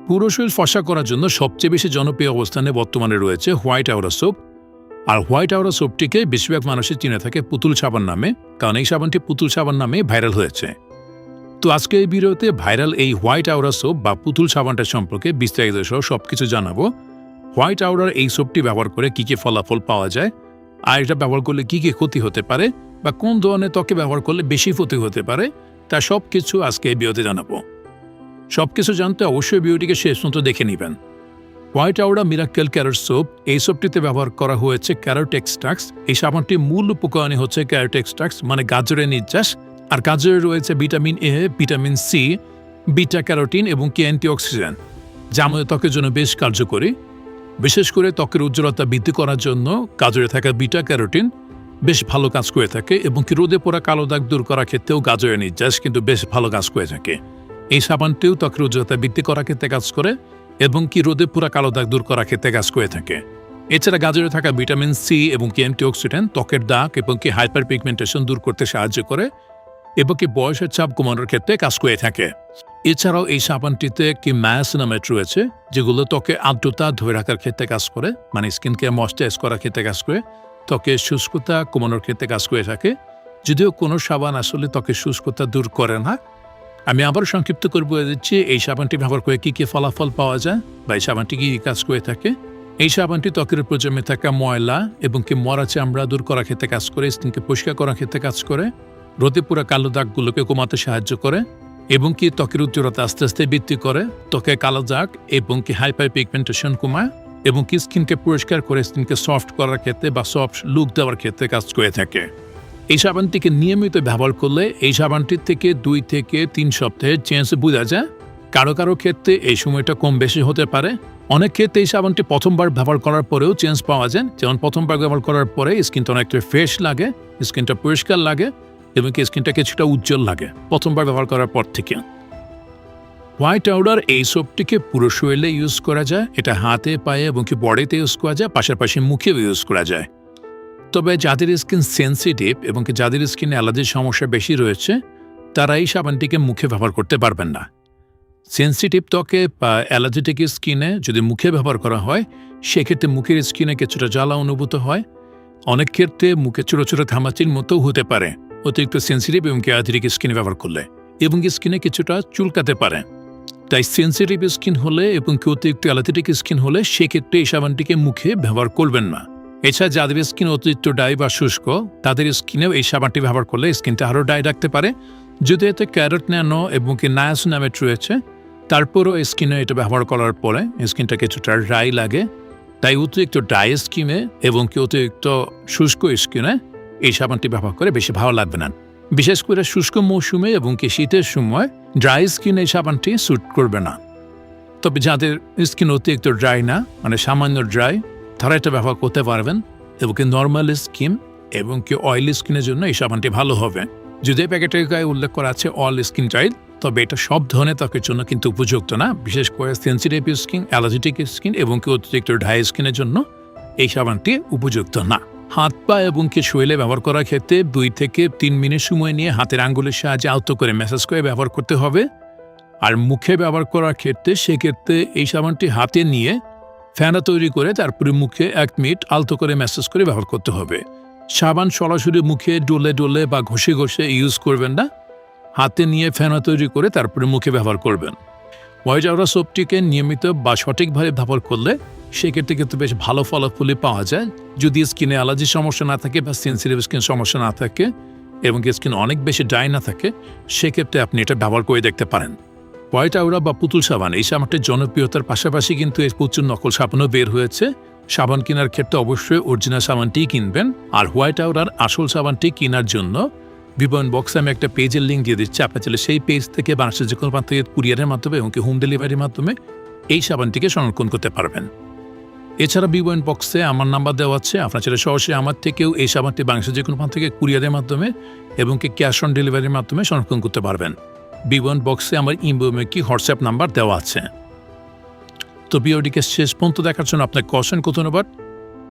পুরো শরীর ফর্সা করার জন্য সবচেয়ে বেশি জনপ্রিয় অবস্থানে বর্তমানে রয়েছে হোয়াইট আওরা সোপ। আর হোয়াইট আওরা সোপটিকে বেশিরভাগ মানুষের চিনে থাকে পুতুল সাবান নামে, কারণ এই সাবানটি পুতুল সাবান নামে ভাইরাল হয়েছে। তো আজকে এই ভিডিওতে ভাইরাল এই হোয়াইট আওরা সোপ বা পুতুল সাবানটা সম্পর্কে বিস্তারিত সহ সবকিছু জানাবো। হোয়াইট আওরার এই সোপটি ব্যবহার করে কী কী ফলাফল পাওয়া যায়, আর এটা ব্যবহার করলে কী কী ক্ষতি হতে পারে, বা কোন ধরনের ত্বকে ব্যবহার করলে বেশি ক্ষতি হতে পারে, তা সব কিছু আজকে এই ভিডিওতে জানাবো। সবকিছু জানতে অবশ্যই ভিডিওটিকে শেষ পর্যন্ত দেখে নেবেন। হোয়াইট আওরা মিরাকেল ক্যারট সোপ, এই সোপটিতে ব্যবহার করা হয়েছে ক্যারট এক্সট্রাক্টস। এই সাবানটির মূল উপকরণই হচ্ছে ক্যারট এক্সট্রাক্টস, মানে গাজরের নির্যাস। আর গাজরে রয়েছে vitamin A, vitamin C, beta carotene এবং কি অ্যান্টিঅক্সিডেন্ট, যা আমাদের ত্বকের জন্য বেশ কার্যকরী। বিশেষ করে ত্বকের উজ্জ্বলতা বৃদ্ধি করার জন্য গাজরে থাকা বিটা ক্যারোটিন বেশ ভালো কাজ করে থাকে, এবং কি রোদে পোড়া কালো দাগ দূর করার ক্ষেত্রেও গাজরের নির্যাস কিন্তু বেশ ভালো কাজ করে থাকে। এই সাবানটিও ত্বকের উজ্জ্বলতা বৃদ্ধি করার ক্ষেত্রে কাজ করে, এবং কি রোদে পোড়া কালো দাগ দূর করার ক্ষেত্রে কাজ করে থাকে। এছাড়া গাজরে থাকা ভিটামিন সি এবং কি অ্যান্টিঅক্সিডেন্ট ত্বকের দাগ এবং কি হাইপার পিগমেন্টেশন দূর করতে সাহায্য করে, এবং কি বয়সের চাপ কমানোর ক্ষেত্রে কাজ করে থাকে। এছাড়াও এই সাবানটিতে কি নায়াসিনামেট রয়েছে, যেগুলো ত্বকে আর্দ্রতা ধরে রাখার ক্ষেত্রে কাজ করে, মানে স্কিনকে ময়েশ্চারাইজ করার ক্ষেত্রে কাজ করে, ত্বকের শুষ্কতা কমানোর ক্ষেত্রে কাজ করে থাকে। যদিও কোনো সাবান আসলে ত্বকের শুষ্কতা দূর করে না। আমি আবার সংক্ষিপ্ত করে বলে দিচ্ছি এই সাবানটি ব্যবহার করে কী কী ফলাফল পাওয়া যায়, বা এই সাবানটি কী কী কাজ করে থাকে। এই সাবানটি ত্বকের উপর জমে থাকা ময়লা এবং কি মরা চামড়া দূর করার ক্ষেত্রে কাজ করে, স্কিনকে পরিষ্কার করার ক্ষেত্রে কাজ করে, রোদে পুরা কালো দাগগুলোকে কমাতে সাহায্য করে, এবং কি ত্বকের উজ্জ্বলতা আস্তে আস্তে বৃদ্ধি করে, ত্বকে কালো দাগ এবং কি হাইপার পিগমেন্টেশন কমায়, এবং কি স্কিনকে পরিষ্কার করে স্কিনকে সফট করার ক্ষেত্রে বা সফট লুক দেওয়ার ক্ষেত্রে কাজ করে থাকে। এই সাবানটিকে নিয়মিত ব্যবহার করলে এই সাবানটির থেকে 2 থেকে 3 সপ্তাহের চেঞ্জ বোঝা যায়। কারো কারো ক্ষেত্রে এই সময়টা কম বেশি হতে পারে। অনেক ক্ষেত্রে এই সাবানটি প্রথমবার ব্যবহার করার পরেও চেঞ্জ পাওয়া যায়। যেমন প্রথমবার ব্যবহার করার পরে স্কিনটা অনেকটা ফ্রেশ লাগে, স্কিনটা পরিষ্কার লাগে, এবং কি স্কিনটা কিছুটা উজ্জ্বল লাগে প্রথমবার ব্যবহার করার পর থেকে। হোয়াইট আওরার এই সোপটিকে পুরো শরীরে ইউজ করা যায়। এটা হাতে, পায়ে এবং কি বডিতে ইউজ করা যায়, পাশাপাশি মুখেও ইউজ করা যায়। তবে যাদের স্কিন সেন্সিটিভ এবং কি যাদের স্কিনে অ্যালার্জির সমস্যা বেশি রয়েছে, তারা এই সাবানটিকে মুখে ব্যবহার করতে পারবেন না। সেন্সিটিভ ত্বকে বা অ্যালার্জেটিক স্কিনে যদি মুখে ব্যবহার করা হয়, সেক্ষেত্রে মুখের স্কিনে কিছুটা জ্বালা অনুভূত হয়। অনেক ক্ষেত্রে মুখে ছোটো ছোটো ঘামাচির মতোও হতে পারে অতিরিক্ত সেন্সিটিভ এবং কি অ্যালার্জেটিক স্কিনে ব্যবহার করলে, এবং স্কিনে কিছুটা চুলকাতে পারে। তাই সেন্সিটিভ স্কিন হলে এবং কি অতিরিক্ত অ্যালার্জেটিক স্কিন হলে সেক্ষেত্রে এই সাবানটিকে মুখে ব্যবহার করবেন না। এছাড়া যাদের স্কিন অতিরিক্ত ড্রাই বা শুষ্ক, তাদের স্কিনেও এই সাবানটি ব্যবহার করলে স্কিনটা আরও ড্রাই রাখতে পারে। যদি এতে ক্যারট ন্যানো এবং কি নায়াসিনামেট রয়েছে, তারপরও স্কিনে এটা ব্যবহার করার পরে স্কিনটা কিছুটা ড্রাই লাগে। তাই অতিরিক্ত ড্রাই স্কিনে এবং কি অতিরিক্ত শুষ্ক স্কিনে এই সাবানটি ব্যবহার করে বেশি ভালো লাগবে না। বিশেষ করে শুষ্ক মৌসুমে এবং কি শীতের সময় ড্রাই স্কিনে এই সাবানটি স্যুট করবে না। তবে যাদের স্কিন অতিরিক্ত ড্রাই না, মানে সামান্য ড্রাই, তারা এটা ব্যবহার করতে পারবেন। এবং কি নর্মাল স্কিন এবং কি অয়েলি স্কিনের জন্য এই সাবানটি ভালো হবে। যদি প্যাকেটের গায়ে উল্লেখ করা আছে অল স্কিন টাইপ, তবে এটা সব ধরনের ত্বকের জন্য কিন্তু উপযুক্ত না। বিশেষ করে সেন্সিটিভ স্কিন, অ্যালার্জেটিক স্কিন এবং কি অতিরিক্ত ড্রাই স্কিনের জন্য এই সাবানটি উপযুক্ত না। হাত পা এবং কি শরীরে ব্যবহার করার ক্ষেত্রে 2 থেকে 3 মিনিট সময় নিয়ে হাতের আঙ্গুলের সাহায্যে আলতো করে ম্যাসাজ করে ব্যবহার করতে হবে। আর মুখে ব্যবহার করার ক্ষেত্রে সেক্ষেত্রে এই সাবানটি হাতে নিয়ে ফেনা তৈরি করে তারপরে মুখে 1 মিনিট আলতো করে ম্যাসাজ করে ব্যবহার করতে হবে। সাবান সরাসরি মুখে ডলে ডলে বা ঘষে ঘষে ইউজ করবেন না। হাতে নিয়ে ফেনা তৈরি করে তারপরে মুখে ব্যবহার করবেন। হোয়াইট আওরা সোপটিকে নিয়মিত বা সঠিকভাবে ব্যবহার করলে সেক্ষেত্রে কিন্তু বেশ ভালো ফলাফলই পাওয়া যায়। যদি স্কিনে অ্যালার্জির সমস্যা না থাকে বা সেন্সিটিভ স্কিন সমস্যা না থাকে এবং স্কিন অনেক বেশি ড্রাই না থাকে, সেক্ষেত্রে আপনি এটা ব্যবহার করে দেখতে পারেন। হোয়াইট আওরা বা পুতুল সাবান, এই সাবানটির জনপ্রিয়তার পাশাপাশি কিন্তু এর প্রচুর নকল সাবানও বের হয়েছে। সাবান কেনার ক্ষেত্রে অবশ্যই অরিজিনাল সাবানটিই কিনবেন। আর হোয়াইট আওরার আসল সাবানটি কেনার জন্য বিবরণ বক্সে আমি একটা পেজের লিঙ্ক দিয়ে দিচ্ছি। আপনার চাইলে সেই পেজ থেকে বাংলাদেশের যে কোনো প্রান্ত থেকে কুরিয়ারের মাধ্যমে এবং হোম ডেলিভারির মাধ্যমে এই সাবানটিকে সংরক্ষণ করতে পারবেন। এছাড়া বিবরণ বক্সে আমার নাম্বার দেওয়া আছে। আপনার চাইলে সরাসরি আমার থেকেও এই সাবানটি বাংলাদেশের যে কোনো প্রান্ত থেকে কুরিয়ারের মাধ্যমে এবং কি ক্যাশ অন ডেলিভারির মাধ্যমে সংরক্ষণ করতে পারবেন। বিবরণ বক্সে আমার ইমোমেকি হোয়াটসঅ্যাপ নাম্বার দেওয়া আছে। তো ভিডিওটিকে শেষ পর্যন্ত দেখার জন্য আপনাকে অসংখ্য ধন্যবাদ।